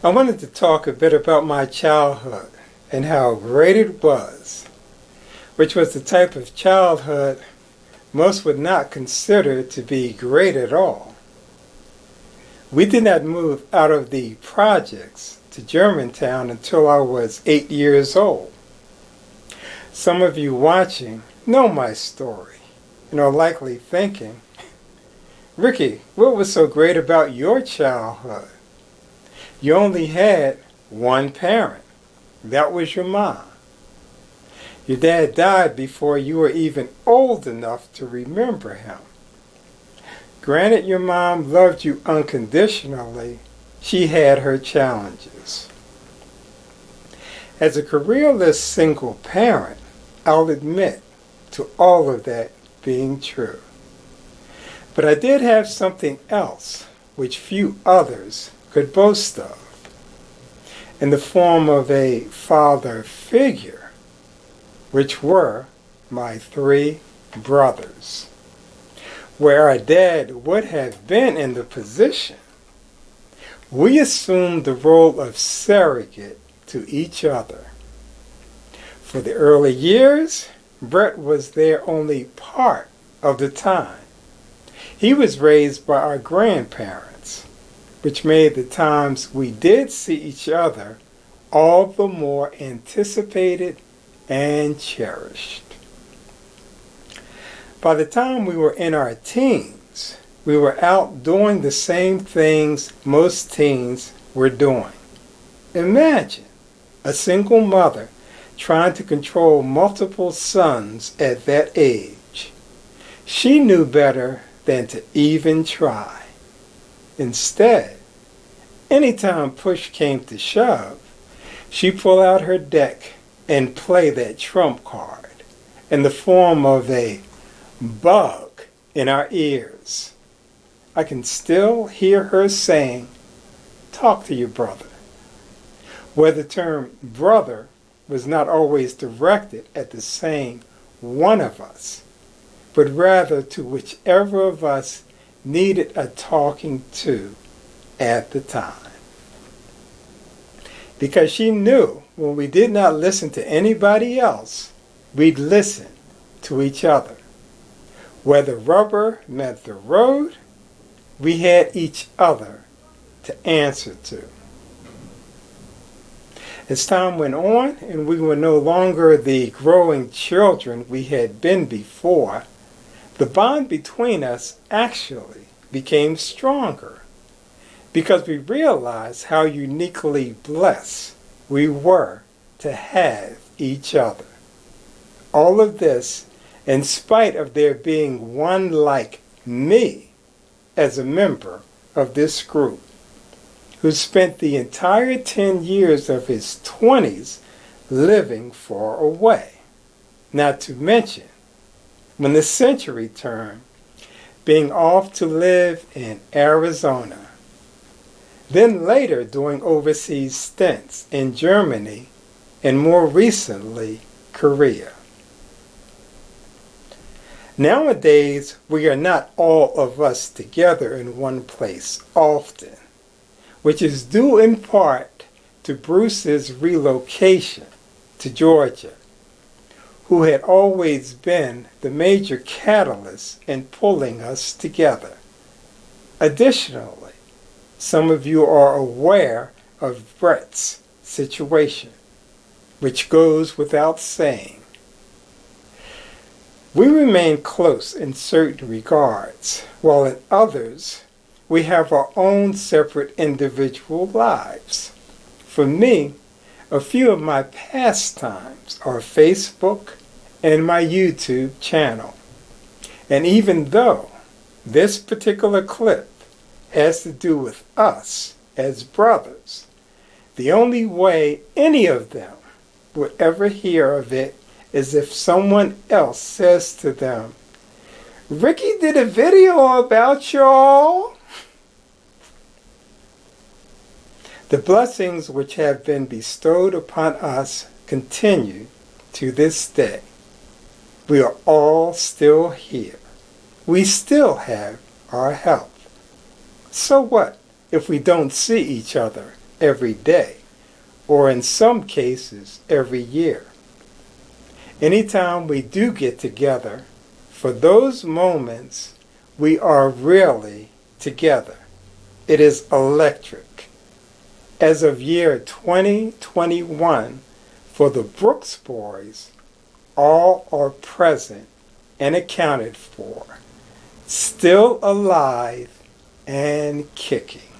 I wanted to talk a bit about my childhood and how great it was, which was the type of childhood most would not consider to be great at all. We did not move out of the projects to Germantown until I was 8 years old. Some of you watching know my story and are likely thinking, Ricky, what was so great about your childhood? You only had one parent. That was your mom. Your dad died before you were even old enough to remember him. Granted, your mom loved you unconditionally. She had her challenges. As a careerless single parent, I'll admit to all of that being true. But I did have something else which few others could boast of, in the form of a father figure, which were my 3 brothers. Where our dad would have been in the position, we assumed the role of surrogate to each other. For the early years, Brett was there only part of the time. He was raised by our grandparents, which made the times we did see each other all the more anticipated and cherished. By the time we were in our teens, we were out doing the same things most teens were doing. Imagine a single mother trying to control multiple sons at that age. She knew better than to even try. Instead, anytime push came to shove, she'd pull out her deck and play that trump card in the form of a bug in our ears. I can still hear her saying, "Talk to your brother," where the term brother was not always directed at the same one of us, but rather to whichever of us needed a talking to at the time. Because she knew when we did not listen to anybody else, we'd listen to each other. Where the rubber met the road, we had each other to answer to. As time went on and we were no longer the growing children we had been before, the bond between us actually became stronger because we realized how uniquely blessed we were to have each other. All of this in spite of there being one like me as a member of this group who spent the entire 10 years of his 20s living far away. Not to mention, when the century turned, being off to live in Arizona. Then later doing overseas stints in Germany and more recently, Korea. Nowadays, we are not all of us together in one place often, which is due in part to Bruce's relocation to Georgia, who had always been the major catalyst in pulling us together. Additionally, some of you are aware of Brett's situation, which goes without saying. We remain close in certain regards, while in others, we have our own separate individual lives. For me, a few of my pastimes are Facebook and my YouTube channel. And even though this particular clip has to do with us as brothers, the only way any of them would ever hear of it is if someone else says to them, "Ricky did a video about y'all." The blessings which have been bestowed upon us continue to this day. We are all still here. We still have our health. So what if we don't see each other every day, or in some cases, every year. Anytime we do get together, for those moments, we are really together. It is electric. As of year 2021, for the Brooks boys, all are present and accounted for, still alive and kicking.